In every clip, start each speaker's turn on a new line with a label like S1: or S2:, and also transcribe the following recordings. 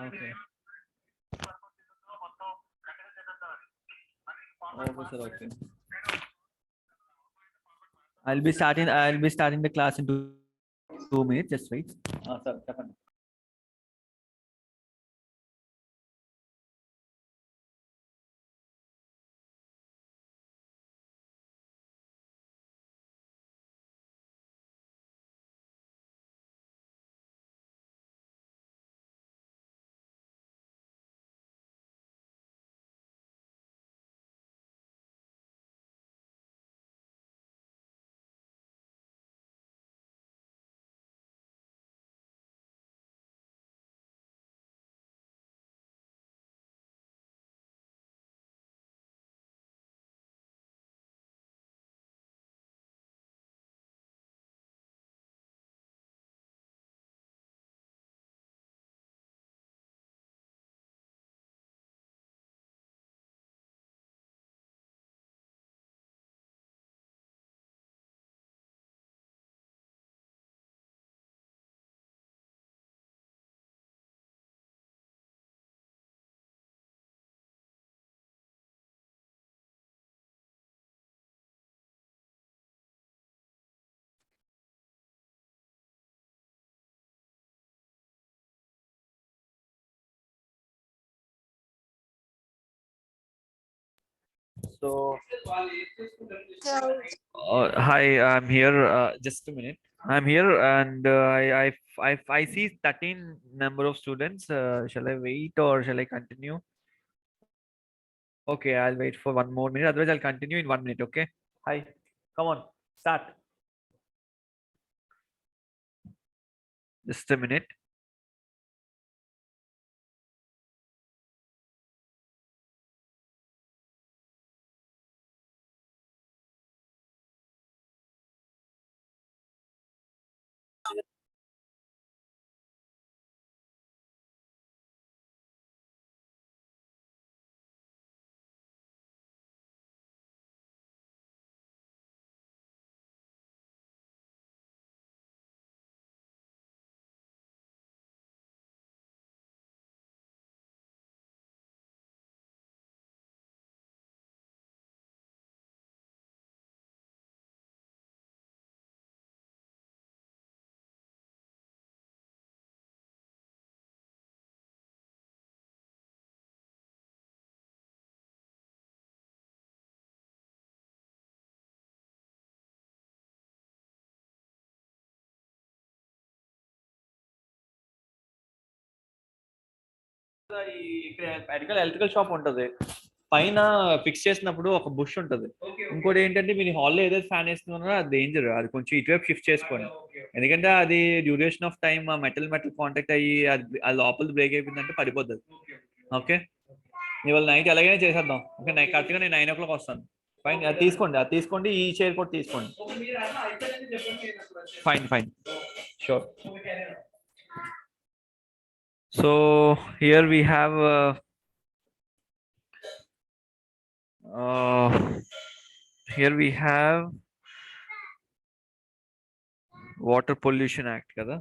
S1: Okay. Okay, sir. Okay. I'll be starting the class in 2 minutes. Just wait. Sir, చెప్పండి. So, hi, I'm here. Just a minute. I'm here, and I see 13 number of students. Shall I wait or shall I continue? Okay, I'll wait for 1 more minute. Otherwise, I'll continue in 1 minute. Okay. Hi. Come on. Start. Just a minute. ఇక్కడ electrical shop ఉంటది. పైన fix చేసినప్పుడు ఒక bush ఉంటది. ఇంకోటి ఏంటంటే మీరు హాల్లో ఏదైతే ఫ్యాన్ వేస్తున్నారో అది డేంజర్. అది కొంచెం ఇటువైపు షిఫ్ట్ చేసుకోండి. ఎందుకంటే అది duration of time metal contact అయ్యి అది లోపల బ్రేక్ అయిపోయిందంటే పడిపోతుంది. ఓకే, ఇవాళ నైట్ ఎలాగైనా చేసేద్దాం. ఓకే, కరెక్ట్గా నేను 9 o'clock వస్తాను. ఫైన్, అది తీసుకోండి. ఈ చైర్ కూడా తీసుకోండి. Fine, sure. So here we have here we have Water Pollution Act kada.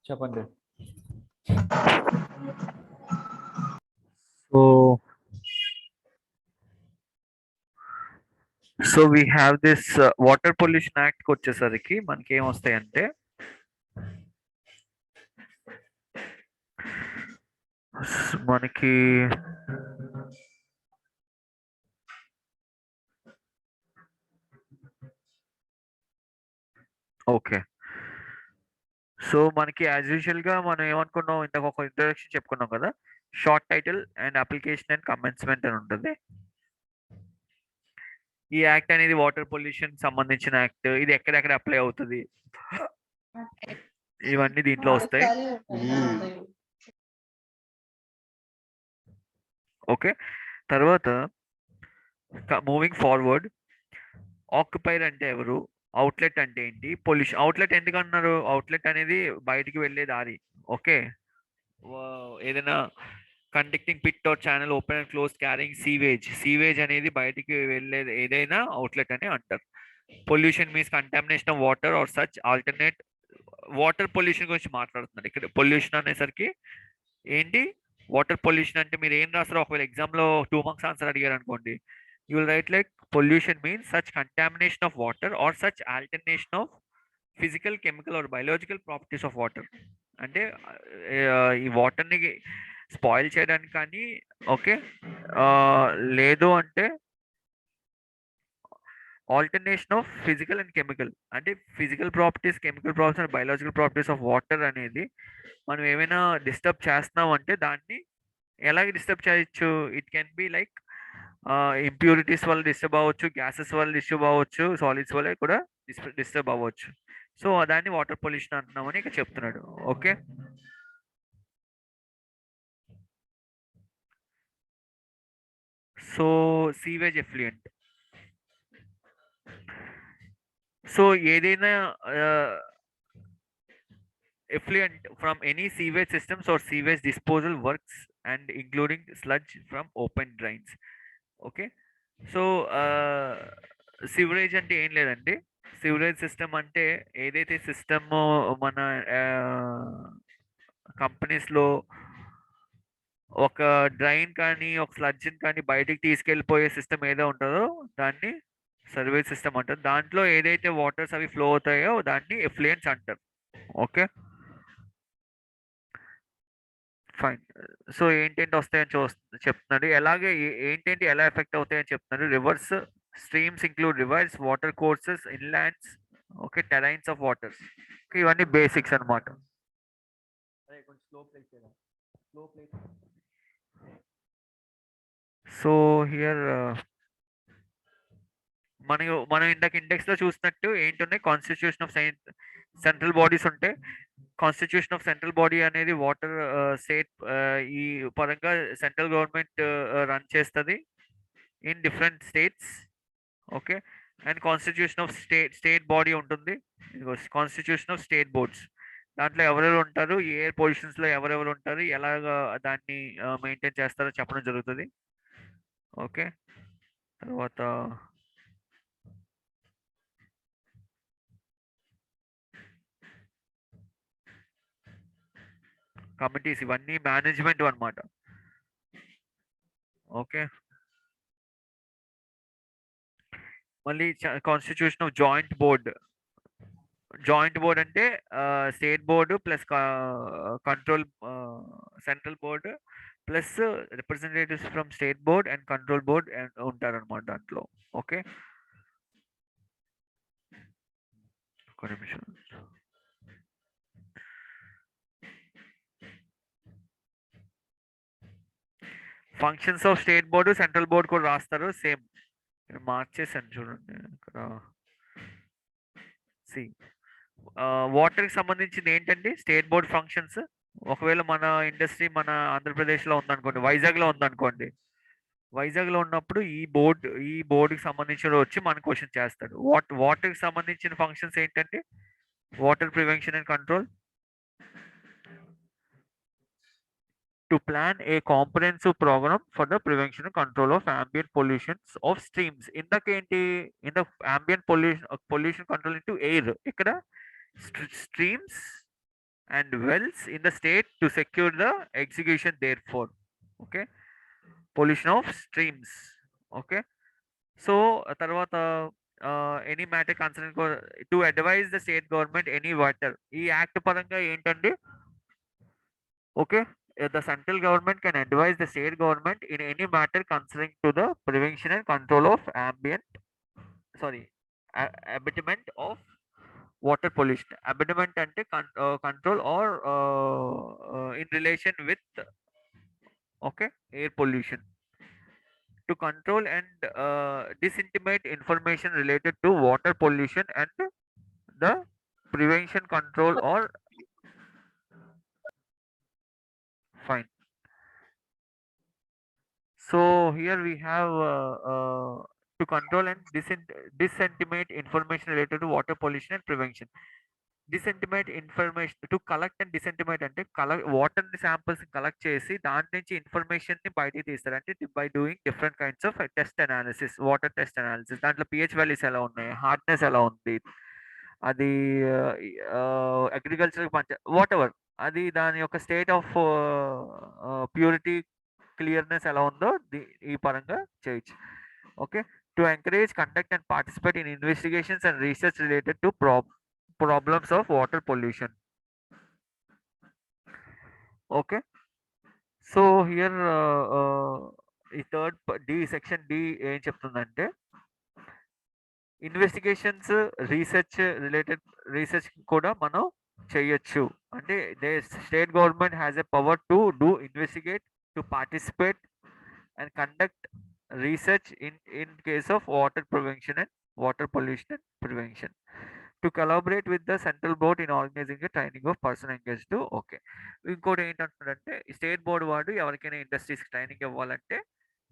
S1: చెప్పండి. So we have this Water Pollution Act వచ్చేసరికి మనకి ఏం వస్తాయంటే మనకి ఓకే, సో మనకి యాజ్ యూజువల్ గా మనం ఏమనుకున్నాం, ఇంతకు ఒక ఇంట్రడక్షన్ చెప్పుకున్నాం కదా, short title and application and commencement అని ఉంటుంది. ఈ యాక్ట్ అనేది వాటర్ పొల్యూషన్ సంబంధించిన యాక్ట్. ఇది ఎక్కడెక్కడ అప్లై అవుతుంది ఇవన్నీ దీంట్లో వస్తాయి. ఓకే, తర్వాత మూవింగ్ ఫార్వర్డ్, ఆక్యుపైర్ అంటే ఎవరు, అవుట్లెట్ అంటే ఏంటి, పొల్యూషన్. అవుట్లెట్ ఎందుకు అన్నారు? అవుట్లెట్ అనేది బయటికి వెళ్ళే దారి. ఓకే, ఏదైనా conducting pit or channel open and close carrying sewage అనేది బయటికి వెళ్ళేది ఏదైనా అవుట్లెట్ అని అంటారు. Pollution means contamination of water or such alternate. Water pollution గురించి మాట్లాడుతున్నారు ఇక్కడ. పొల్యూషన్ అనేసరికి ఏంటి, వాటర్ పొల్యూషన్ అంటే మీరు ఏం రాస్తారో, ఒకవేళ ఎగ్జామ్లో 2 మార్క్స్ ఆన్సర్ అడిగారు అనుకోండి, you will write like pollution means such contamination of water or such alternation of physical chemical or biological properties of water. అంటే ఈ వాటర్ని స్పాయిల్ చేయడానికి కానీ, ఓకే, లేదు అంటే alternation of physical and chemical, అంటే physical properties, chemical properties and biological properties of water అనేది మనం ఏమైనా డిస్టర్బ్ చేస్తున్నాం అంటే దాన్ని ఎలాగ డిస్టర్బ్ చేయొచ్చు. It can be like impurities వల్ల డిస్టర్బ్ అవ్వచ్చు, గ్యాసెస్ వల్ల డిస్టర్బ్ అవ్వచ్చు, సాలిడ్స్ వల్ల కూడా డిస్టర్బ్ అవ్వచ్చు. సో దాన్ని వాటర్ పొల్యూషన్ అంటున్నామని ఇక్కడ చెప్తున్నాడు. Okay, so sewage effluent. So ఏదైనా effluent from any sewage systems or sewage disposal works and including sludge from open drains. Okay, so sewerage అంటే ఏం లేదండి. సివరేజ్ సిస్టమ్ అంటే ఏదైతే సిస్టమ్ మన కంపెనీస్లో ఒక డ్రైన్ కానీ ఒక స్లడ్జ్ని కానీ బయటికి తీసుకెళ్ళిపోయే సిస్టమ్ ఏదో ఉంటుందో దాన్ని సర్వేజ్ సిస్టమ్ అంటారు. దాంట్లో ఏదైతే వాటర్స్ అవి ఫ్లో అవుతాయో దాన్ని ఎఫ్లుయెంట్స్ అంటారు. Okay, fine. సో ఏంటంటే వస్తాయని చెప్తున్నాడు. ఎలాగే ఏంటంటే ఎలా ఎఫెక్ట్ అవుతాయని చెప్తున్నారు. Rivers streams include rivers watercourses, inlands, okay, terrains of waters. ఇవన్నీ బేసిక్స్ అనమాట. సో హియర్ మనం ఇందాక ఇండెక్స్ లో చూసినట్టు ఏంటున్నాయి, కాన్స్టిట్యూషన్ ఆఫ్ సెంట్రల్ బాడీస్ ఉంటాయి. కాన్స్టిట్యూషన్ ఆఫ్ సెంట్రల్ బాడీ అనేది వాటర్ స్టేట్ ఈ పరంగా సెంట్రల్ గవర్నమెంట్ రన్ చేస్తుంది in different states. Okay, and constitution of state body ఉంటుంది. కాన్స్టిట్యూషన్ ఆఫ్ స్టేట్ బోర్డ్స్, దాంట్లో ఎవరెవరు ఉంటారు, ఏ పొజిషన్స్ లో ఎవరెవరు ఉంటారు, ఎలాగ దాన్ని మెయింటైన్ చేస్తారో చెప్పడం జరుగుతుంది. ఓకే, తర్వాత కమిటీస్, ఇవన్నీ మేనేజ్మెంట్ అన్నమాట. ఓకే, మళ్ళీ constitution of joint board. Joint board అంటే state board plus control central board plus representatives from state board and control board ఉంటారన్నమాట దాంట్లో. ఓకే, ఒక నిమిషం. Functions of state board central board కూడా రాస్తారు సేమ్. మార్చేసాను చూడండి ఇక్కడ. సి వాటర్కి సంబంధించింది ఏంటండి స్టేట్ బోర్డ్ ఫంక్షన్స్. ఒకవేళ మన ఇండస్ట్రీ మన ఆంధ్రప్రదేశ్లో ఉందనుకోండి, వైజాగ్లో ఉందనుకోండి, వైజాగ్లో ఉన్నప్పుడు ఈ బోర్డుకి సంబంధించిన వచ్చి మన క్వశ్చన్ చేస్తాడు. వాటర్కి సంబంధించిన ఫంక్షన్స్ ఏంటంటే water prevention and control, to plan a comprehensive program for the prevention and control of ambient pollutions of streams. In the ambient pollution control into air, ikkada streams and wells in the state to secure the execution therefore. Okay, pollution of streams. Okay, so tarvata any matter concerning to advise the state government any water. ఈ act పరంగా ఏంటండి, okay, the central government can advise the state government in any matter concerning to the prevention and control of abatement of water pollution. Abatement ante control or in relation with, okay, air pollution, to control and disintimate information related to water pollution and the prevention control or fine. So here we have to control and disintimate information related to water pollution and prevention. Disseminate information to collect and disseminate అంటే water samples collect చేసి దాని నుంచి information ని బయటికి తీస్తారు అంటే by doing different kinds of test analysis water test analysis దాంట్లో pH values ఎలా ఉన్నాయి హార్డ్నెస్ ఎలా ఉంది అది అగ్రికల్చర్ వాట్ ఎవర్ అది దాని యొక్క స్టేట్ ఆఫ్ ప్యూరిటీ క్లియర్నెస్ ఎలా ఉందో ఈ పరంగా చేయొచ్చు okay to encourage conduct and participate in investigations and research related to problems of water pollution. Okay, so here ఈ థర్డ్ డి సెక్షన్ డి ఏం చెప్తుందంటే ఇన్వెస్టిగేషన్స్ రీసెర్చ్ రిలేటెడ్ రీసెర్చ్ కూడా మనం చేయొచ్చు అంటే they state government has a power to do investigate to participate and conduct research in case of water prevention and water pollution and prevention to collaborate with the central board in organizing training of person engaged okay ఇంకోటి ఏంటంటే state board వాడు ఎవరికైనా industries training ఇవ్వాలంటే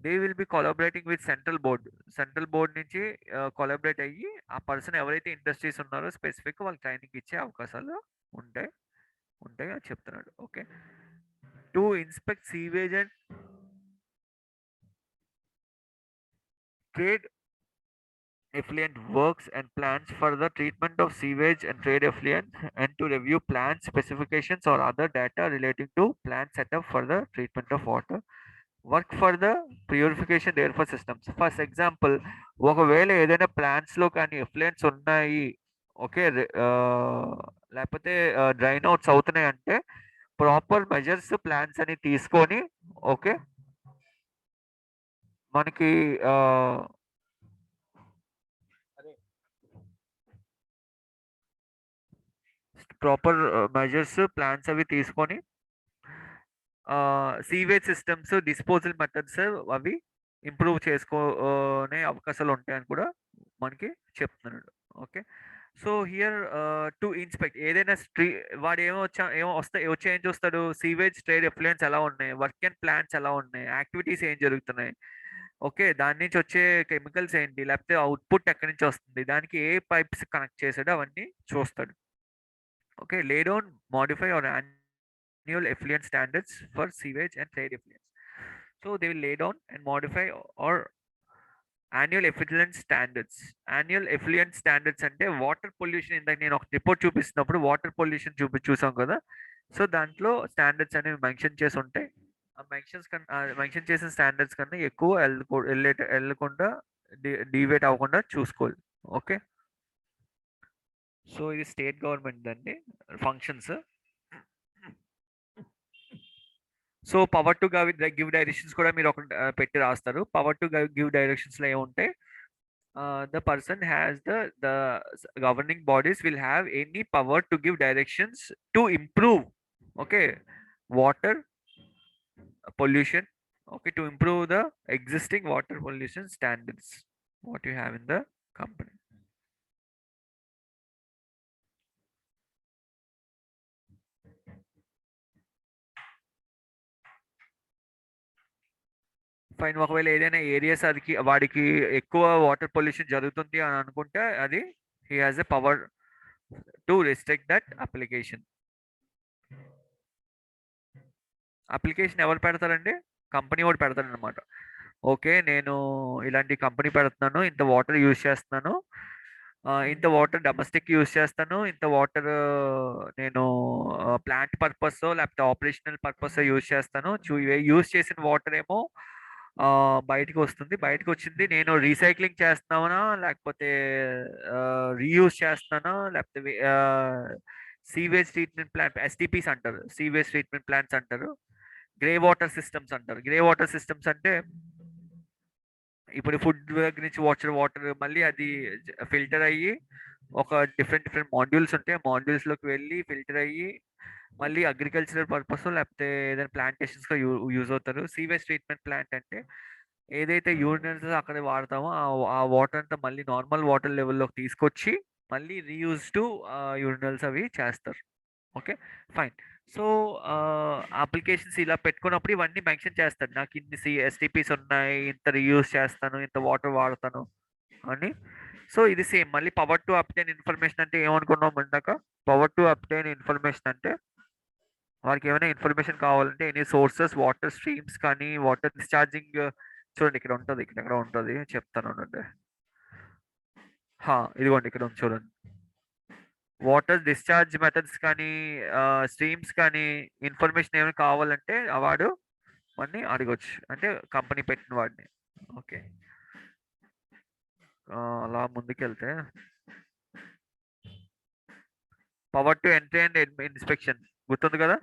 S1: they will be collaborating with central board నుంచి collaborate అయ్యి ఆ person ఎవరైతే industries ఉన్నారో స్పెసిఫిక్ వాళ్ళకి ట్రైనింగ్ ఇచ్చే అవకాశాలు ఉంటాయి ఉంటాయి అని చెప్తున్నాడు okay to inspect sewage and trade effluent works and plans for the treatment of sewage and trade effluent and to review plan specifications or other data relating to plan setup for the treatment of water work for the purification therefore systems for example ఒకవేళ ఏదైనా plants లో కానీ effluents ఉన్నాయి okay లేకపోతే drain outs అవుతున్నాయి అంటే proper measures plans అని తీసుకొని ఓకే మనకి ప్రాపర్ మెజర్స్ ప్లాన్స్ అవి తీసుకొని సీవేజ్ సిస్టమ్స్ డిస్పోజల్ మెథడ్స్ అవి ఇంప్రూవ్ చేసుకునే అవకాశాలు ఉంటాయని కూడా మనకి చెప్తున్నాడు okay so here to inspect ఏదైనా వాడు వచ్చే ఏం చూస్తాడు సీవేజ్ ట్రేడ్ ఎఫ్లుయెన్స్ ఎలా ఉన్నాయి వర్క్ అండ్ ప్లాన్స్ ఎలా ఉన్నాయి యాక్టివిటీస్ ఏం జరుగుతున్నాయి ఓకే దాని నుంచి వచ్చే కెమికల్స్ ఏంటి లేకపోతే అవుట్పుట్ ఎక్కడి నుంచి వస్తుంది దానికి ఏ పైప్స్ కనెక్ట్ చేసాడో అవన్నీ చూస్తాడు okay lay down modify or annual effluent standards for sewage and trade effluents so they will lay down and modify or annual effluent standards అంటే వాటర్ పొల్యూషన్ ఇందాక నేను ఒక రిపోర్ట్ చూపిస్తున్నప్పుడు వాటర్ పొల్యూషన్ చూసాం కదా so దాంట్లో standards అనేవి mention చేసి ఉంటాయి ఆ మెన్షన్ చేసిన స్టాండర్డ్స్ కన్నా ఎక్కువ వెళ్ళకుండా డీవేట్ అవ్వకుండా చూసుకోవాలి ఓకే సో ఇది స్టేట్ గవర్నమెంట్ అండి functions so power to give directions కూడా మీరు ఒక పెట్టి రాస్తారు పవర్ టు గివ్ డైరెక్షన్స్ లో ఏముంటాయి the person has the governing bodies will have any power to give directions to improve okay water pollution okay to improve the existing water pollution standards what you have in the company fine ఒకవేళ ఏదైనా areas అది వాడికి ఎక్కువ water pollution జరుగుతుంది అని అనుకుంటే అది he has a power to restrict that application ఎవరు పెడతారండి కంపెనీ వాడు పెడతాడు అనమాట ఓకే నేను ఇలాంటి కంపెనీ పెడుతున్నాను ఇంత వాటర్ యూజ్ చేస్తున్నాను ఇంత వాటర్ డొమెస్టిక్ యూజ్ చేస్తాను ఇంత వాటర్ నేను ప్లాంట్ పర్పస్ లేకపోతే ఆపరేషనల్ పర్పస్ యూజ్ చేస్తాను యూజ్ చేసిన వాటర్ ఏమో బయటకు వస్తుంది బయటకు వచ్చింది నేను రీసైక్లింగ్ చేస్తున్నానా లేకపోతే రీయూజ్ చేస్తున్నానా లేకపోతే సీవేజ్ ట్రీట్మెంట్ ప్లాంట్ ఎస్టిపిస్ అంటారు సీవేజ్ ట్రీట్మెంట్ ప్లాంట్స్ అంటారు గ్రే వాటర్ సిస్టమ్స్ అంటారు గ్రే వాటర్ సిస్టమ్స్ అంటే ఇప్పుడు ఫుడ్ దగ్గర నుంచి వాటర్ మళ్ళీ అది ఫిల్టర్ అయ్యి ఒక డిఫరెంట్ మాడ్యూల్స్ ఉంటాయి మాడ్యూల్స్ లోకి వెళ్ళి ఫిల్టర్ అయ్యి మళ్ళీ అగ్రికల్చరల్ పర్పస్ లేకపోతే ఏదైనా ప్లాంటేషన్స్ గా యూజ్ అవుతారు సీవేజ్ ట్రీట్మెంట్ ప్లాంట్ అంటే ఏదైతే యూరినల్స్ అక్కడ వాడతామో ఆ వాటర్ అంతా మళ్ళీ నార్మల్ వాటర్ లెవెల్లోకి తీసుకొచ్చి మళ్ళీ రీయూజ్ టు యూరినల్స్ అవి చేస్తారు ఓకే ఫైన్ సో అప్లికేషన్స్ ఇలా పెట్టుకున్నప్పుడు ఇవన్నీ మెన్షన్ చేస్తాడు నాకు ఇన్ని ఎస్టీపీస్ ఉన్నాయి ఇంత రీయూజ్ చేస్తాను ఇంత వాటర్ వాడతాను అని సో ఇది సేమ్ మళ్ళీ పవర్ టు అప్టైన్ ఇన్ఫర్మేషన్ అంటే ఏమనుకున్నాం ఇందాక. పవర్ టు అప్టైన్ ఇన్ఫర్మేషన్ అంటే వారికి ఏమైనా ఇన్ఫర్మేషన్ కావాలంటే ఎనీ సోర్సెస్ వాటర్ స్ట్రీమ్స్ కానీ వాటర్ డిశ్చార్జింగ్ చూడండి ఇక్కడ ఉంటుంది, ఇక్కడ ఎక్కడ ఉంటుంది చెప్తాను ఉండండి. ఇదిగోండి ఇక్కడ ఉంది చూడండి. వాటర్ డిశ్చార్జ్ మెథడ్స్ కానీ స్ట్రీమ్స్ కానీ ఇన్ఫర్మేషన్ ఏమైనా కావాలంటే వాడు వాడిని అడగొచ్చు, అంటే కంపెనీ పెట్టిన వాడిని. ఓకే, అలా ముందుకెళ్తే power to entry and inspection గుర్తుంది కదా.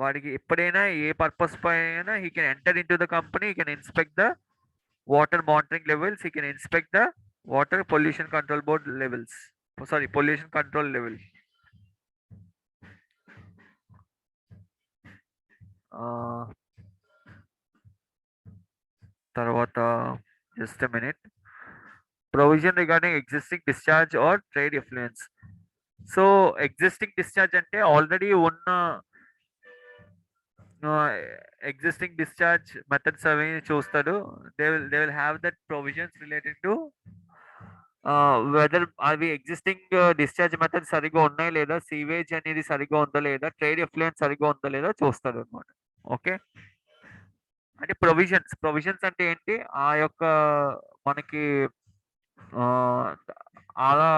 S1: వాడికి ఎప్పుడైనా ఏ పర్పస్ పైన he can enter into the company, he can inspect the water monitoring levels, he can inspect the water pollution control board levels, sorry pollution control level. తర్వాత just a minute, provision regarding existing discharge or trade effluents. So existing discharge అంటే already ఉన్న existing discharge methods అవి చూస్తాడు. They will have that provisions related to weather అవి existing discharge method సరిగా ఉన్నాయి లేదా, sewage అనేది సరిగా ఉందా లేదా, ట్రేడ్ ఎఫ్లుయెన్స్ సరిగా ఉందా లేదా చూస్తాడు అనమాట. ఓకే, అంటే ప్రొవిజన్స్ అంటే ఏంటి, ఆ యొక్క మనకి అలా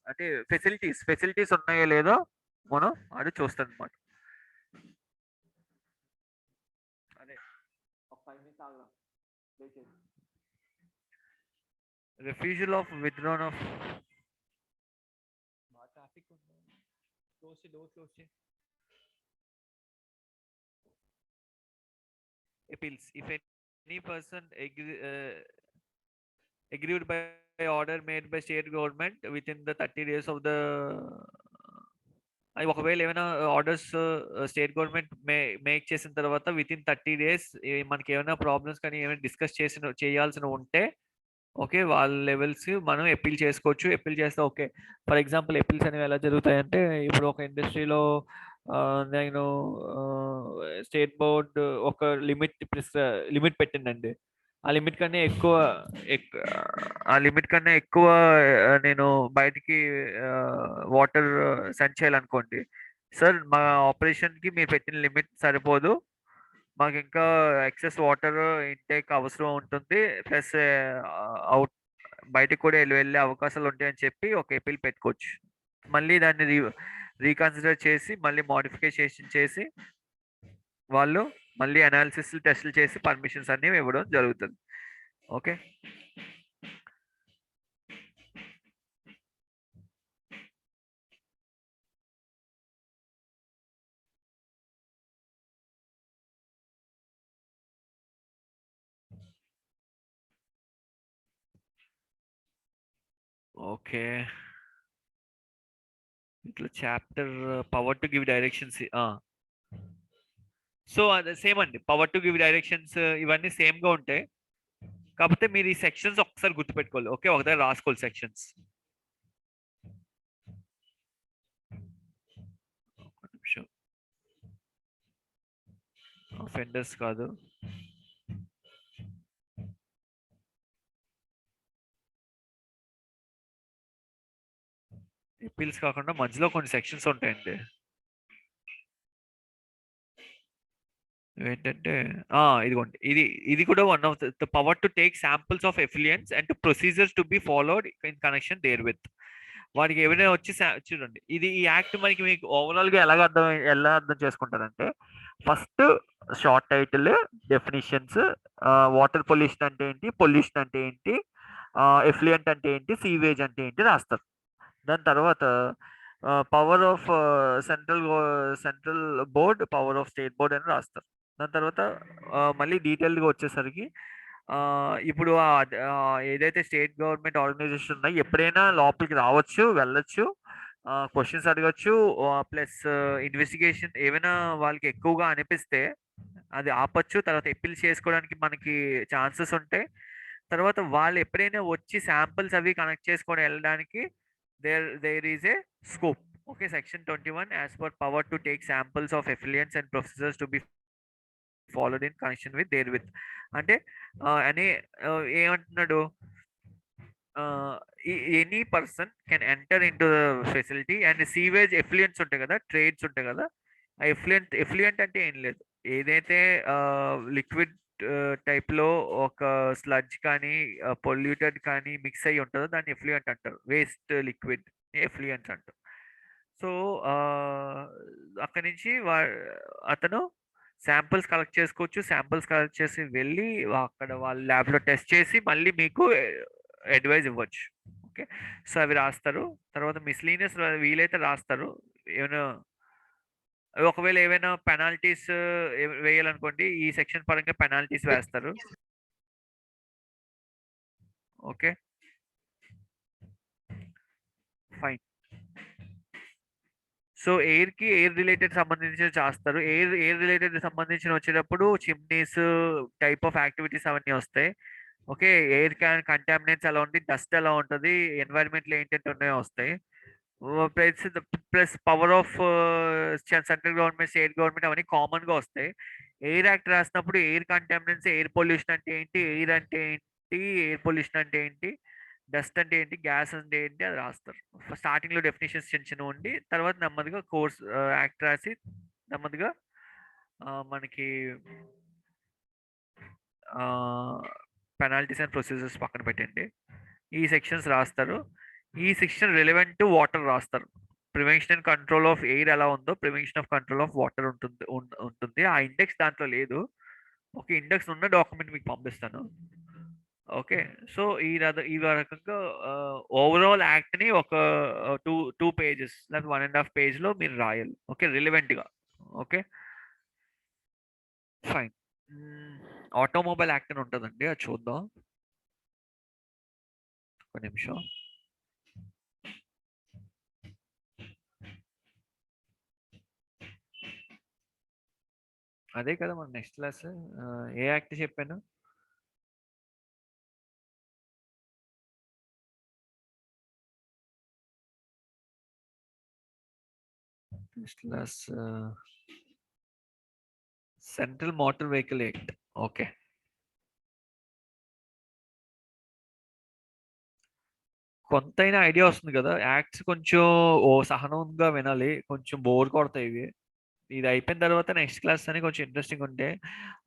S1: అంటే ఫెసిలిటీస్ ఉన్నాయో లేదో మనం అది చూస్తాం అనమాట. అదే ఒక 5 minutes ఆగరా, refusal of withdrawn of traffic close appeals. If any person aggrieved by order made by state government within the 30 days of the ఒకవేళ ఏమైనా ఆర్డర్స్ స్టేట్ గవర్నమెంట్ మేక్ చేసిన తర్వాత విత్ ఇన్ 30 days మనకి ఏమైనా ప్రాబ్లమ్స్ కానీ ఏమైనా discuss చేయాల్సిన ఉంటే ఓకే, వాళ్ళ లెవెల్స్ మనం అప్పీల్ చేసుకోవచ్చు. అప్పీల్ చేస్తే ఓకే, ఫర్ ఎగ్జాంపుల్ అప్పీల్స్ అనేవి ఎలా జరుగుతాయంటే ఇప్పుడు ఒక ఇండస్ట్రీలో నేను స్టేట్ బోర్డ్ ఒక లిమిట్ పెట్టిందండి. ఆ లిమిట్ కన్నా ఎక్కువ నేను బయటికి వాటర్ సెండ్ చేయాలనుకోండి. సార్ మా ఆపరేషన్కి మీరు పెట్టిన లిమిట్ సరిపోదు, మాకు ఇంకా ఎక్సెస్ వాటర్ ఇంటేక్ అవసరం ఉంటుంది, ప్లస్ అవుట్ బయటకు కూడా వెళ్ళే అవకాశాలు ఉంటాయని చెప్పి ఒక ఎపిల్ పెట్టుకోవచ్చు. మళ్ళీ దాన్ని రీకన్సిడర్ చేసి మళ్ళీ మోడిఫికేషన్ చేసి వాళ్ళు మళ్ళీ అనాలిసిస్ టెస్టులు చేసి పర్మిషన్స్ అన్ని ఇవ్వడం జరుగుతుంది. ఓకే, ఓకే ఇట్లా chapter power to give directions. So అది సేమ్ అండి, పవర్ టు గివ్ డైరెక్షన్స్ ఇవన్నీ సేమ్ గా ఉంటాయి. కాకపోతే మీరు ఈ సెక్షన్స్ ఒకసారి గుర్తుపెట్టుకోవాలి. ఓకే, ఒక దగ్గర రాసుకోవాలి సెక్షన్స్. ఫెండర్స్ కాదు, అపీల్స్ కాకుండా మధ్యలో కొన్ని సెక్షన్స్ ఉంటాయండి. ఏంటంటే ఇదిగోండి, ఇది కూడా one of the power to take samples of effluents and procedures to be followed in connection therewith. వాడికి ఏమైనా వచ్చి చూడండి, ఇది ఈ యాక్ట్ మనకి మీకు ఓవరాల్ గా ఎలా అర్థం చేసుకుంటారంటే, first short title, definitions, water pollution అంటే ఏంటి, పొల్యూషన్ అంటే ఏంటి, ఎఫ్లుయెంట్ అంటే ఏంటి, సీవేజ్ అంటే ఏంటి రాస్తారు. దాని తర్వాత power of central board, power of state board అని రాస్తారు. దాని తర్వాత మళ్ళీ డీటెయిల్గా వచ్చేసరికి ఇప్పుడు ఏదైతే స్టేట్ గవర్నమెంట్ ఆర్గనైజేషన్ ఉన్నాయో ఎప్పుడైనా లోపలికి రావచ్చు, వెళ్ళొచ్చు, క్వశ్చన్స్ అడగచ్చు, ప్లస్ ఇన్వెస్టిగేషన్ ఏమైనా వాళ్ళకి ఎక్కువగా అనిపిస్తే అది ఆపచ్చు. తర్వాత అప్పీల్ చేసుకోవడానికి మనకి ఛాన్సెస్ ఉంటాయి. తర్వాత వాళ్ళు ఎప్పుడైనా వచ్చి శాంపిల్స్ అవి కనెక్ట్ చేసుకొని వెళ్ళడానికి there is a scope. Okay, section 21 as per power to take samples of effluents and procedures to be followed in connection with therewith. అంటే అని ఏమంటున్నాడు, any person can enter into the facility and sewage effluents ఉంటాయి కదా, trades ఉంటాయి కదా. ఆ effluent అంటే ఏం లేదు, ఏదైతే లిక్విడ్ టైప్ లో ఒక స్లడ్జ్ కానీ పొల్యూటెడ్ కానీ మిక్స్ అయ్యి ఉంటుందో దాన్ని ఎఫ్లుయెంట్ అంటారు. వేస్ట్ లిక్విడ్ ఎఫ్లుయెంట్స్ అంటారు. సో అక్కడి నుంచి అతను శాంపిల్స్ కలెక్ట్ చేసుకోవచ్చు. శాంపిల్స్ కలెక్ట్ చేసి వెళ్ళి అక్కడ వాళ్ళ ల్యాబ్లో టెస్ట్ చేసి మళ్ళీ మీకు అడ్వైజ్ ఇవ్వచ్చు. ఓకే, సో అవి రాస్తారు. తర్వాత మిస్లీనియస్ వీలైతే రాస్తారు. ఏమైనా ఒకవేళ ఏవైనా పెనాల్టీస్ వేయాలనుకోండి, ఈ సెక్షన్ పరంగా పెనాల్టీస్ వేస్తారు. Okay, fine. So air related సంబంధించి చేస్తారు. ఎయిర్ రిలేటెడ్ సంబంధించిన వచ్చేటప్పుడు చిమ్నీస్ టైప్ ఆఫ్ యాక్టివిటీస్ అవన్నీ వస్తాయి. ఓకే, ఎయిర్ కంటామినెంట్స్ ఎలా ఉంది, డస్ట్ ఎలా ఉంటుంది, ఎన్వైరన్మెంట్లో ఏంటంటే ఉన్నాయో వస్తాయి. Plus plus power of central government, state government అవన్నీ కామన్ గా వస్తాయి. ఎయిర్ యాక్ట్ రాసినప్పుడు ఎయిర్ కంటామినెంట్స్, ఎయిర్ పొల్యూషన్ అంటే ఏంటి, ఎయిర్ అంటే ఏంటి, ఎయిర్ పొల్యూషన్ అంటే ఏంటి, డస్ట్ అంటే ఏంటి, గ్యాస్ అంటే ఏంటి, అది రాస్తారు. స్టార్టింగ్ లో డెఫినేషన్స్ చిన్న చిన్న ఉండి తర్వాత నెమ్మదిగా కోర్స్ యాక్ట్ రాసి నెమ్మదిగా మనకి పెనాల్టీస్ అండ్ ప్రొసీజర్స్ పక్కన పెట్టండి. ఈ సెక్షన్స్ రాస్తారు. ఈ సెక్షన్ రిలవెంట్ వాటర్ రాస్తారు. Prevention and control of air ఎలా ఉందో prevention of control of water ఉంటుంది. ఆ ఇండెక్స్ దాంట్లో లేదు. ఓకే, ఇండెక్స్ ఉన్న డాక్యుమెంట్ మీకు పంపిస్తాను. ఓకే, సో ఈ రకంగా ఓవరాల్ యాక్ట్ ని ఒక టూ పేజెస్ లేదా 1.5 పేజ్ లో మీరు రాయాలి. ఓకే, రిలవెంట్ గా. Okay, fine. ఆటోమొబైల్ యాక్ట్ అని ఉంటుందండి, అది చూద్దాం. ఒక నిమిషం. అదే కదా మన నెక్స్ట్ క్లాస్. ఏ యాక్ట్ చెప్పాను? Next class central motor vehicle act. Okay, కొంతైనా ఐడియా వస్తుంది కదా. యాక్ట్స్ కొంచెం సహనంగా వినాలి, కొంచెం బోర్ కొడతాయి ఇవి. ఇది అయిపోయిన తర్వాత నెక్స్ట్ క్లాస్ అని కొంచెం ఇంట్రెస్టింగ్ ఉంటే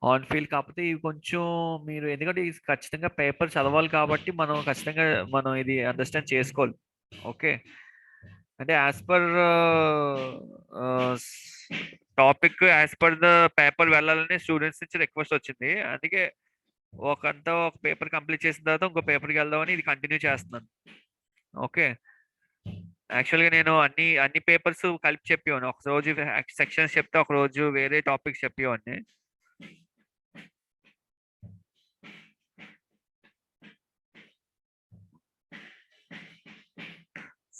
S1: ఆన్ ఫీల్. కాకపోతే ఇవి కొంచెం మీరు, ఎందుకంటే ఇది ఖచ్చితంగా పేపర్ చదవాలి కాబట్టి మనం ఖచ్చితంగా మనం ఇది అండర్స్టాండ్ చేసుకోవాలి. ఓకే, అంటే as per topic, as per the paper వెళ్ళాలని స్టూడెంట్స్ నుంచి రిక్వెస్ట్ వచ్చింది. అందుకే ఒక పేపర్ కంప్లీట్ చేసిన తర్వాత ఇంకో పేపర్కి వెళ్దామని ఇది కంటిన్యూ చేస్తున్నాను. ఓకే, యాక్చువల్గా నేను అన్ని పేపర్స్ కలిపి చెప్పేవాడిని. ఒక రోజు సెక్షన్స్ చెప్తే ఒక రోజు వేరే టాపిక్స్ చెప్పేవాడిని.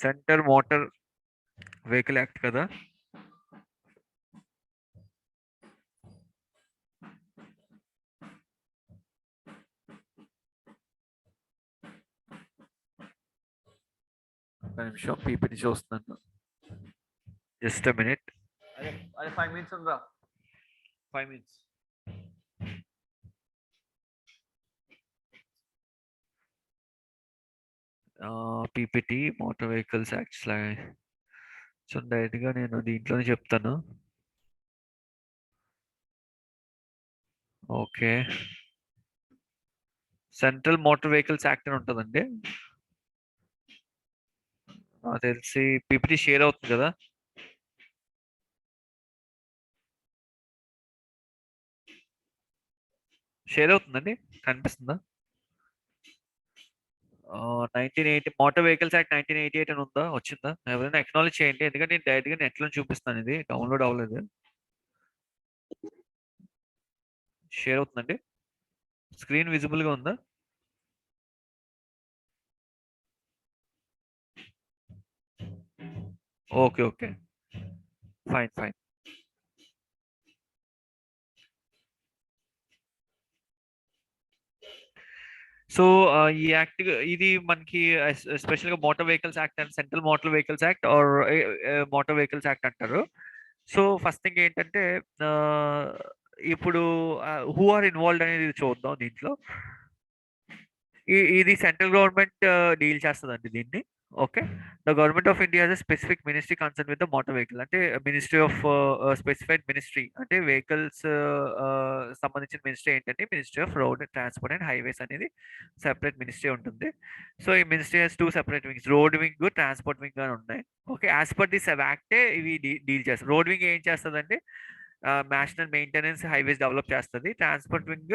S1: సెంటర్ మోటార్ వెహికల్ యాక్ట్ కదా. ఒక నిమిషం పీపీటీ చూస్తున్నాను. Just a minute. అదే 5 minutes ఉందా? 5 minutes. PPT motor vehicles acts. So డైరెక్ట్గా నేను దీంట్లోనే చెప్తాను. Okay, central motor vehicles act అని ఉంటుందండి. తెలిసి పీపీటీ షేర్ అవుతుంది కదా. షేర్ అవుతుందండి, కనిపిస్తుందా? 1980 మోటార్ వెహికల్స్ యాక్ట్ 1988 అని ఉందా, వచ్చిందా? ఎవరైనా ఎక్నాలజ్ చేయండి, ఎందుకంటే నేను డైరెక్ట్గా నెట్లో చూపిస్తాను. ఇది డౌన్లోడ్ అవ్వలేదు. షేర్ అవుతుందండి, స్క్రీన్ విజిబుల్ గా ఉందా? Okay okay, fine fine. So ఈ యాక్ట్, ఇది మనకి స్పెషల్ గా motor vehicles act and central motor vehicles act or motor vehicles act అంటారు. సో ఫస్ట్ థింగ్ ఏంటంటే ఇప్పుడు హూ ఆర్ ఇన్వాల్వ్డ్ అనేది చూద్దాం దీంట్లో. ఇది సెంట్రల్ గవర్నమెంట్ డీల్ చేస్తదండి దీన్ని. Okay. The government of India has a specific ministry concern with the motor vehicle. అంటే ministry of specified ministry అంటే వెహికల్స్ సంబంధించిన మినిస్ట్రీ ఏంటంటే ministry of road transport and highways అనేది సెపరేట్ మినిస్ట్రీ ఉంటుంది. So ఈ ministry has 2 separate wings. Road wing, transport wing అని ఉన్నాయి. Okay. As per this యాక్టే ఇవి డీల్ చేస్తారు. రోడ్ వింగ్ ఏం చేస్తదంటే నేషనల్ మెయింటెనెన్స్ హైవేస్ డెవలప్ చేస్తది. Transport wing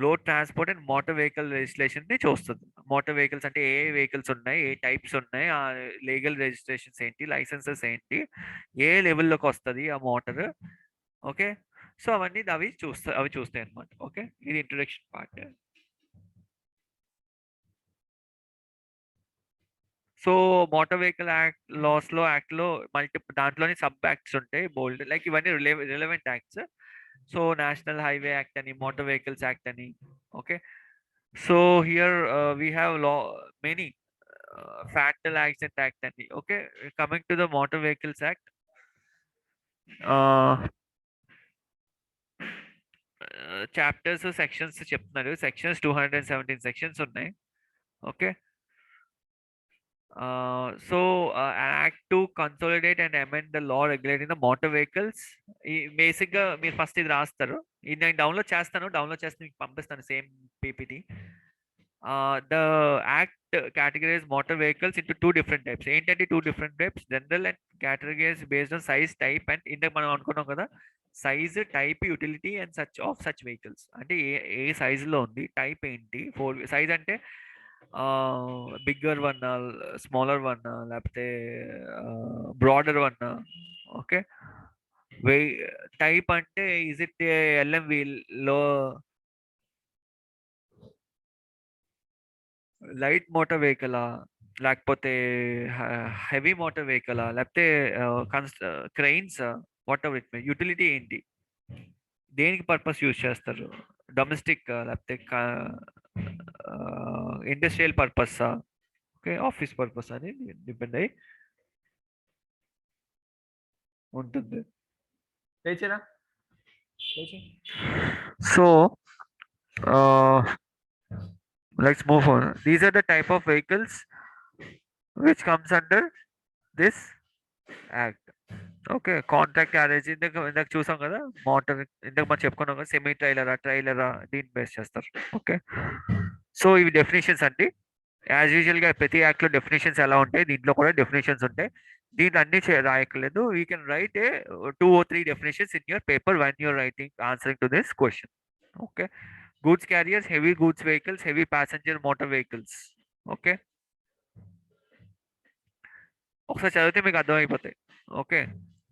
S1: road transport and motor vehicle లెజిస్లేషన్‌ని చూస్తది. మోటార్ వెహికల్స్ అంటే ఏ వెహికల్స్ ఉన్నాయి, ఏ టైప్స్ ఉన్నాయి, లీగల్ రిజిస్ట్రేషన్స్ ఏంటి, లైసెన్సెస్ ఏంటి, ఏ లెవెల్‌లోకి వస్తది ఆ మోటార్. ఓకే. సో అవన్నీ అవి చూస్తాయన్నమాట. ఓకే. ఇది introduction part. So motor vehicle యాక్ట్‌లో దాంట్లోని సబ్ యాక్ట్స్ ఉంటాయి బోల్డ్. లైక్ ఇవన్నీ relevant acts. So national highway act అని, మోటార్ వెహికల్స్ యాక్ట్ అని. Okay. So here we have many fatal accident act అని. Okay. Coming to the motor vehicles act, chapters sections చెప్తున్నారు. Sections 217 sections ఉన్నాయి. Okay. an act to consolidate and amend the law regulating the motor vehicles. ఈ బేసిక్‌గా మీరు first ఇది రాస్తారు. ఇది నేను డౌన్‌లోడ్ చేసి మీకు పంపిస్తాను same PPT. The act categorizes motor vehicles into 2 different types. ఏంటంటే 2 different types, general and categorized based on size, type and ఇందాక మనం అనుకున్నాం కదా! Size, type, utility and such vehicles. అంటే ఏ ఏ సైజ్‌లో ఉంది, టైప్ ఏంటి, సైజ్ అంటే బిగ్గర్ వన్నా, స్మాలర్ వన్నా, లేకపోతే బ్రాడర్ వన్నా. ఓకే. వే టైప్ అంటే ఈజ్ ఇట్ ఎల్ఎంవిలో లైట్ మోటార్ వెహికలా? లేకపోతే హెవీ మోటార్ వెహికలా? లేకపోతే క్రెయిన్సా? Whatever it may. యుటిలిటీ ఏంటి? దేనికి పర్పస్ యూజ్ చేస్తారు? డొమెస్టిక్ లేకపోతే ఇండస్ట్రియల్ పర్పసా? ఓకే. ఆఫీస్ పర్పస్ అని డిపెండ్ అయ్యి ఉంటుంది. లేచారా? So let's move on. These are the type of vehicles which comes under this act. Okay. Contract carriage ఇందాక చూసాం కదా! ఇందాక మనం చెప్పుకున్నాం కదా! సెమీ ట్రైలరా దీన్ని బేస్ చేస్తారు. ఓకే. సో ఇవి డెఫినిషన్స్ అండి. యాజ్ యూజువల్‌గా ప్రతి యాక్ట్‌లో డెఫినిషన్స్ ఎలా ఉంటాయి, దీంట్లో కూడా డెఫినిషన్స్ ఉంటాయి. దీంట్లో అన్నీ రాయక్కర్లేదు. You can write 2 or 3 definitions in your paper when you are answering to this question. Okay. Goods carriers, heavy goods vehicles, heavy passenger motor vehicles. Okay. ఒకసారి చదివితే మీకు అర్థమైపోతాయి. ఓకే.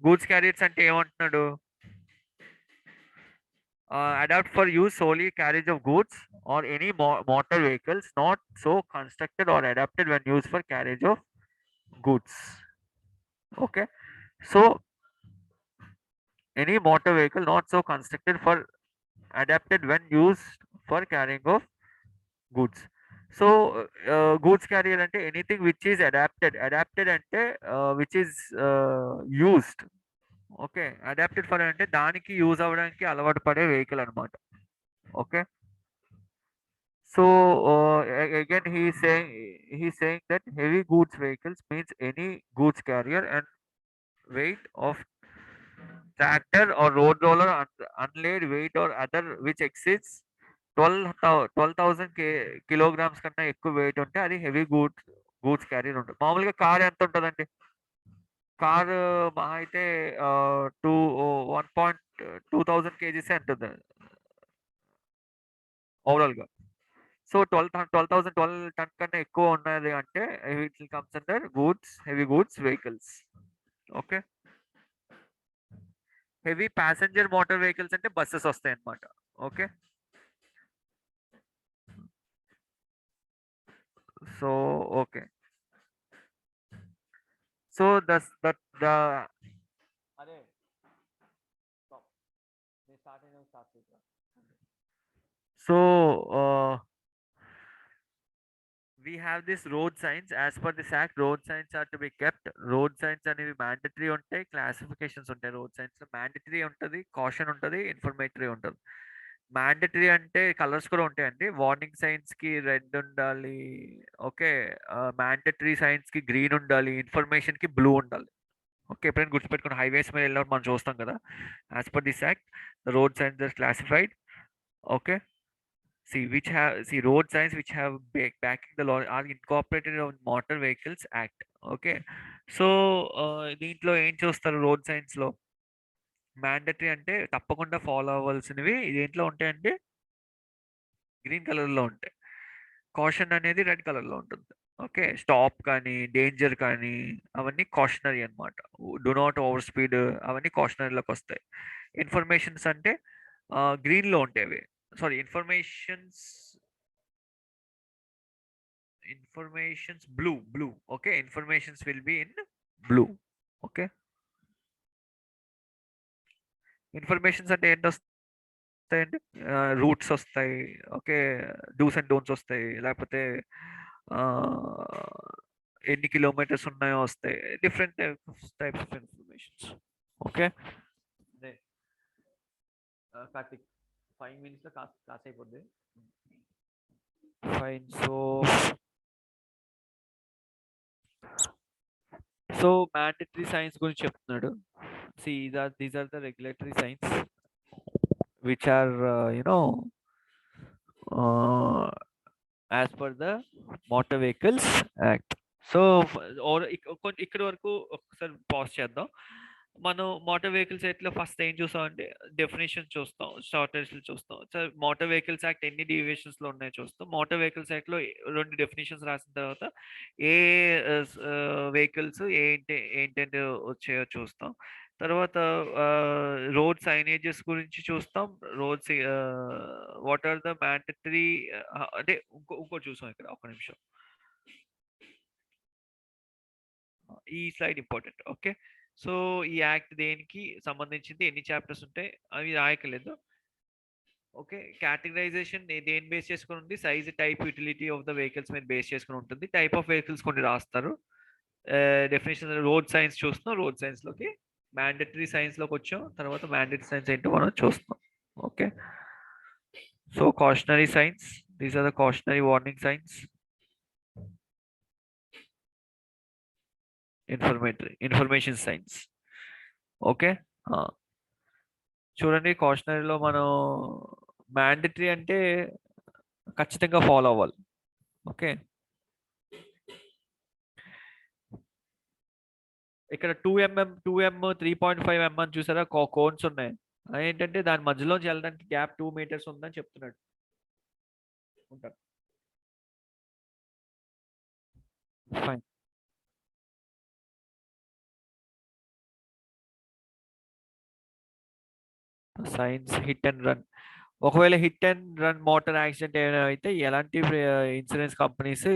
S1: గూడ్స్ క్యారియర్స్ అంటే ఏమంటున్నాడు? adapt for use solely carriage of goods or any motor vehicles not so constructed or adapted when used for carriage of goods. Okay. So any motor vehicle not so constructed for adapted when used for carrying of goods. So goods carrier ante anything which is adapted ante which is used. Okay. Adapted for అంటే దానికి use అవ్వడానికి అలవాటు పడే vehicle అన్నమాట. Okay. So again he is saying that heavy goods vehicles means any goods carrier and weight of tractor or road roller, unlaid weight or other which exceeds 12,000 kilograms కన్నా ఎక్కువ wait ఉంటే అది heavy goods carrier ఉంటుంది. మామూలుగా car ఎంత ఉంటదండి? Car మహా అయితే 1.2000 కేజీసే ఉంటుంది ఓవరాల్‌గా. సో 12,000 టన్ కన్నా ఎక్కువ ఉన్నది అంటే it will comes under heavy goods vehicles. Okay. Heavy passenger motor vehicles అంటే బస్సెస్ వస్తాయన్నమాట. ఓకే. So okay. సో అరే so we have this road signs. As per this act, road signs are to be kept. Road signs అనేవి mandatory ఉంటాయి, classifications ఉంటాయి. Road science లో mandatory ఉంటుంది, caution ఉంటుంది, informatory ఉంటుంది. మ్యాండటరీ అంటే కలర్స్ కూడా ఉంటాయండి. వార్నింగ్ సైన్స్‌కి రెడ్ ఉండాలి. ఓకే. మ్యాండటరీ సైన్స్‌కి గ్రీన్ ఉండాలి. ఇన్ఫర్మేషన్‌కి బ్లూ ఉండాలి. ఓకే. ఎప్పుడైనా గుర్తుపెట్టుకోండి. హైవేస్ మీద వెళ్ళినప్పుడు మనం చూస్తాం కదా! As per this act the road signs are classified. Okay. Road signs which have backing the law are incorporated on Motor Vehicles Act. Okay. So, దీంట్లో ఏం చూస్తారు రోడ్ సైన్స్‌లో? మ్యాండటరీ అంటే తప్పకుండా ఫాలో అవ్వాల్సినవి దేంట్లో ఉంటాయంటే గ్రీన్ కలర్‌లో ఉంటాయి. కాషన్ అనేది రెడ్ కలర్‌లో ఉంటుంది. ఓకే. స్టాప్ కానీ, డేంజర్ కానీ అవన్నీ కాషనరీ అన్నమాట. డు నాట్ ఓవర్ స్పీడ్ అవన్నీ కాషనరీలోకొస్తాయి. ఇన్ఫర్మేషన్స్ అంటే గ్రీన్‌లో ఉంటాయి అవి. Sorry informations blue. Okay. Informations will be in blue. Okay. Informations అంటే ఏంటొస్తాయండి? రూట్స్ ఒస్తాయి. ఓకే. డూస్ అండ్ డోంట్స్ ఒస్తాయి. లేకపోతే ఆహ్, ఎన్ని కిలోమీటర్స్ ఉన్నాయో ఒస్తాయి. Different types of informations. Okay. అదే కార్తీక్ 5 మినిట్స్‌లో క్లాస్ అయిపోద్ది. ఫైన్. సో మ్యాండేటరీ సైన్స్ గురించి చెప్తున్నాడు. These are the regulatory signs which are uh, as per the Motor Vehicles Act. So ఇక్కడి వరకు ఒకసారి పాజ్ చేద్దాం. మనం మోటార్ వెహికల్స్ యాక్ట్‌లో ఫస్ట్ ఏం చూస్తామంటే డెఫినిషన్ చూస్తాం. షార్టేజ్‌లు చూస్తాం. సో మోటార్ వెహికల్స్ యాక్ట్ ఎన్ని డీవియేషన్స్‌లో ఉన్నాయో చూస్తాం. మోటార్ వెహికల్స్ యాక్ట్‌లో 2 డెఫినిషన్స్ రాసిన తర్వాత ఏ వెహికల్స్ ఏంటేంటి వచ్చాయో చూస్తాం. తర్వాత రోడ్ సైనేజెస్ గురించి చూస్తాం. వాట్ ఆర్ ద మ్యాండేటరీ అంటే ఇంకోటి చూసాం ఇక్కడ ఒక్క నిమిషం. ఈ స్లైడ్ ఇంపార్టెంట్. ఓకే. సో ఈ యాక్ట్ దేనికి సంబంధించింది, ఎన్ని చాప్టర్స్ ఉంటాయి అవి రాయక్కర్లేదు. ఓకే. కేటగరైజేషన్ దేన్ని బేస్ చేసుకొని ఉంది? Size, type, utility of the vehicles మీద బేస్ చేసుకొని ఉంటుంది. టైప్ ఆఫ్ వెహికల్స్ కొన్ని రాస్తారు. డెఫినిషన్ రోడ్ సైన్స్ చూస్తున్నాం. రోడ్ సైన్స్‌లోకి మ్యాండేటరీ సైన్స్‌లోకి వచ్చాం. తర్వాత మ్యాండేటరీ సైన్స్ ఏంటో మనం చూస్తాం. Okay. So cautionary signs, these are the cautionary warning signs. Information signs. Okay. చూడండి కాషనరీలో మనం మ్యాండేటరీ అంటే ఖచ్చితంగా ఫాలో అవ్వాలి. ఓకే. ఇక్కడ 2mm 3.5 mm చూసారా కోన్స్ ఉన్నాయి. ఏంటంటే దాని మధ్యలోంచి వెళ్ళడానికి గ్యాప్ 2 మీటర్స్ ఉందని చెప్తున్నాడు. ఉంటాను. ఫైన్. సైన్స్ హిట్ అండ్ రన్. ఒకవేళ hit and run motor accident ఏమైనా అయితే ఎలాంటి ఇన్సూరెన్స్ కంపెనీస్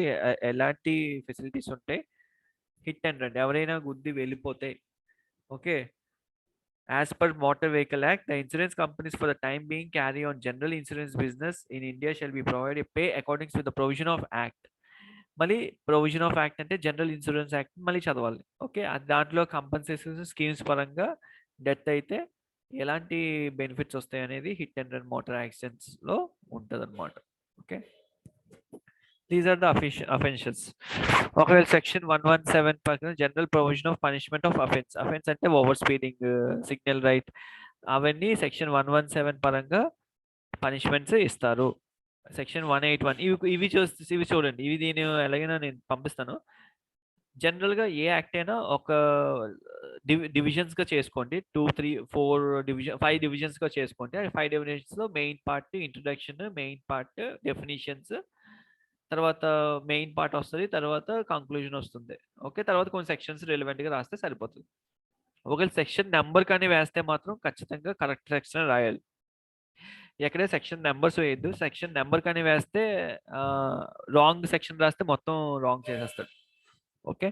S1: ఎలాంటి ఫెసిలిటీస్ ఉంటాయి? హిట్ అండ్ రన్ ఎవరైనా గుద్ది వెళ్ళిపోతే okay. As per Motor Vehicle Act, the insurance companies for the time being carry on general insurance business in India shall be provided pay according to the provision of Act. మళ్ళీ provision of act అంటే general insurance act మళ్ళీ చదవాలి. Okay. దాంట్లో compensation schemes పరంగా death అయితే ఎలాంటి benefits వస్తాయి అనేది హిట్ అండ్ రన్ మోటార్ యాక్సిడెంట్స్లో ఉంటుంది అనమాట. Okay. These are the offences. ఒకవేళ సెక్షన్ 117 ప్రకారం general provision of punishment of offence అంటే ఓవర్ స్పీడింగ్, సిగ్నల్ రైట్ అవన్నీ సెక్షన్ 117 పరంగా పనిష్మెంట్స్ ఇస్తారు. సెక్షన్ 181 ఇవి చూడండి. దీని ఎలాగైనా నేను పంపిస్తాను. జనరల్‌గా ఏ యాక్ట్ అయినా ఒక డివిజన్స్‌గా చేసుకోండి. 2, 3, 4 5 డివిజన్స్‌గా చేసుకోండి. 5 డివిజన్స్‌లో main part introduction, main part definitions, తర్వాత మెయిన్ పార్ట్ వస్తది. తర్వాత కంక్లూజన్ వస్తుంది. ఓకే. తర్వాత కొన్ని సెక్షన్స్ రిలవెంట్‌గా రాస్తే సరిపోతుంది. ఒకవేళ సెక్షన్ నంబర్ కానీ వేస్తే మాత్రం ఖచ్చితంగా కరెక్ట్ సెక్షన్ రాయాలి. ఎక్కడే సెక్షన్ నంబర్స్ వేయొద్దు. సెక్షన్ నంబర్ కానీ వేస్తే రాంగ్ సెక్షన్ రాస్తే మొత్తం రాంగ్ చేసేస్తాడు. Okay.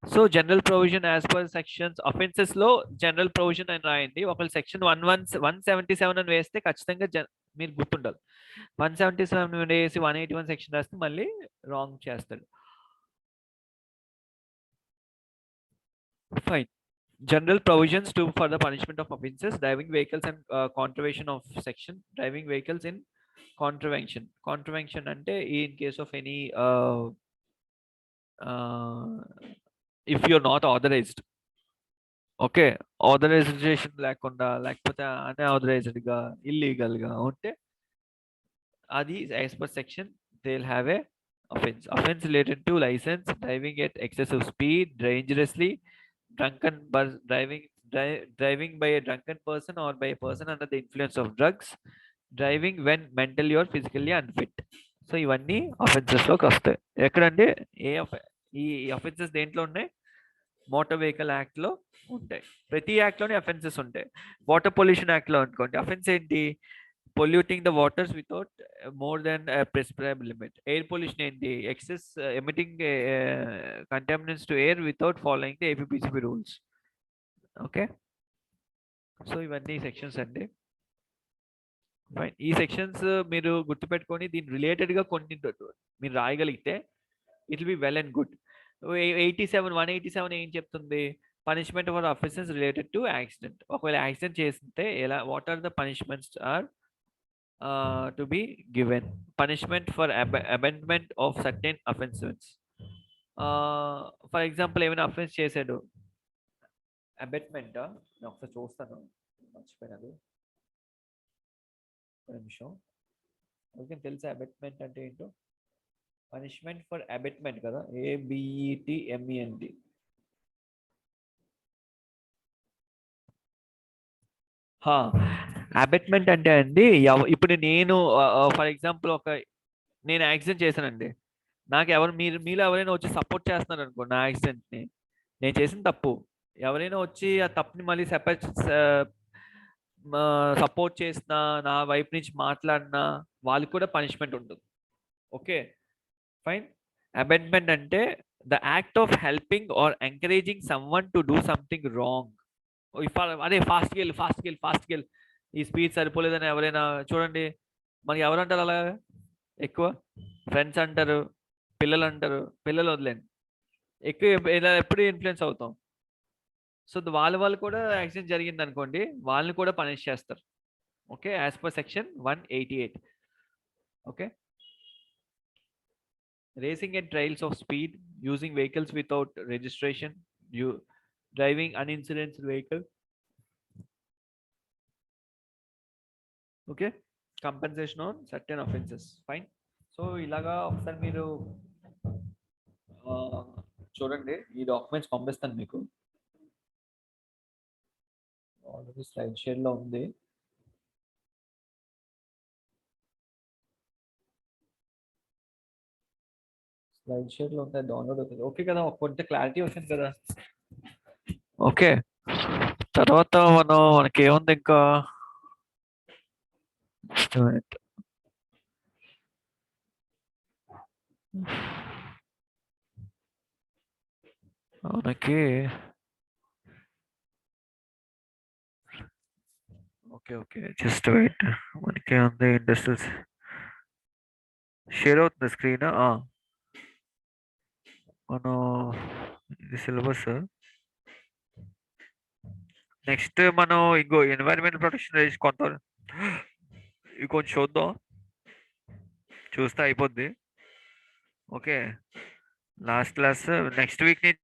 S1: So general provision as per sections అఫెన్సెస్‌లో జనరల్ ప్రొవిజన్ అని రాయండి. ఒకవేళ సెక్షన్ 177 అని వేస్తే ఖచ్చితంగా మీరు గుర్తుండాలి. 177 వేసి 181 సెక్షన్ రాస్తే మళ్ళీ రాంగ్ చేస్తాడు. Fine. General provisions to for the punishment of offences, driving vehicles and contravention of section, driving vehicles in contravention ante in case of any if you're not authorized, okay, authorization లేకుండా లేకపోతే unauthorized గా illegal గా ఉంటే అది as per section they will have a offense related to license, driving at excessive speed, dangerously, driving by a drunken person or by a person under the influence of drugs, driving when mentally or physically unfit. So ఇవన్నీ offences లోకి వస్తాయి. ఎక్కడంటే ఈ offences దేంట్లో ఉన్నాయి? Motor vehicle act లో ఉంటాయి. ప్రతి యాక్ట్ లోనే అఫెన్సెస్ ఉంటాయి. వాటర్ పొల్యూషన్ యాక్ట్ లో అనుకోండి, అఫెన్స్ ఏంటి? Polluting the waters without more than prescribed limit. Air pollution ఏంటి? Excess emitting contaminants to air without following the APPCB rules. Okay, so ఇవన్నీ సెక్షన్స్ అండి. ఫైన్, ఈ సెక్షన్స్ మీరు గుర్తుపెట్టుకొని దీని రిలేటెడ్ గా కొన్ని మీరు రాయగలిగితే it will be well and good. 187 ఏం చెప్తుంది? Punishment for offences related to accident. ఒకవేళ యాక్సిడెంట్ చేస్తే ఎలా, what are the punishments are to be given? Punishment for అబెండ్మెంట్ of certain offences. For example ఏమైనా అఫెన్స్ చేశాడు, అబెట్మెంట్, నేను ఒకసారి చూస్తాను, మర్చిపోయినది నిమిషం. ఓకే, తెలుసా అబెట్మెంట్ అంటే ఏంటో? పనిష్మెంట్ ఫర్ అబెట్మెంట్ కదా, ABETMENT. అబెట్మెంట్ అంటే అండి, ఇప్పుడు నేను ఫర్ ఎగ్జాంపుల్ నేను యాక్సిడెంట్ చేశానండి, నాకు ఎవరు మీలో ఎవరైనా వచ్చి సపోర్ట్ చేస్తున్నారు అనుకో నా యాక్సిడెంట్ని, నేను చేసిన తప్పు, ఎవరైనా వచ్చి ఆ తప్పుని మళ్ళీ సపోర్ట్ చేసినా, నా వైపు నుంచి మాట్లాడినా వాళ్ళకి కూడా పనిష్మెంట్ ఉంటుంది. Okay fine. అబెండ్మెంట్ అంటే the act of helping or encouraging someone to do something wrong. అదే ఫాస్ట్కి వెళ్ళి ఈ స్పీడ్ సరిపోలేదని ఎవరైనా చూడండి, మనకి ఎవరు అంటారు అలా ఎక్కువ? ఫ్రెండ్స్ అంటారు, పిల్లలు అంటారు. పిల్లలు వదిలేండి, ఎక్కువ ఇలా ఎప్పుడు ఇన్ఫ్లుయెన్స్ అవుతాం. సో వాళ్ళు కూడా యాక్సిడెంట్ జరిగింది అనుకోండి, వాళ్ళని కూడా పనిష్ చేస్తారు. Okay, as per section 188. Okay, racing at trials of speed, using vehicles without registration, driving uninsured vehicle. Okay, compensation on certain offenses. Fine. So ఇలాగా ఒకసారి మీరు చూడండి, ఈ డాక్యుమెంట్స్ పంపిస్తాను మీకు. ఆల్రెడీ స్లైడ్ షేర్ లో ఉంది. స్లైడ్ షేర్ లో ఉంటాయి, డౌన్లోడ్ అవుతుంది. ఓకే కదా, కొంత క్లారిటీ వచ్చింది కదా. ఓకే, తర్వాత మనకి ఏముంది ఇంకా? మనకి ఓకే జస్ట్ వెయిట్. మనకి ఉంది ఇండస్ట్రియల్స్ షేర్ అవుతుంది స్క్రీన్. మనం ఇది సిలబస్. నెక్స్ట్ మనం ఇంకో ఎన్వైరన్మెంట్ ప్రొటెక్షన్ కొంత ఇవి కొంచెం చూద్దాం, చూస్తే అయిపోద్ది. Okay, last class next week నుంచి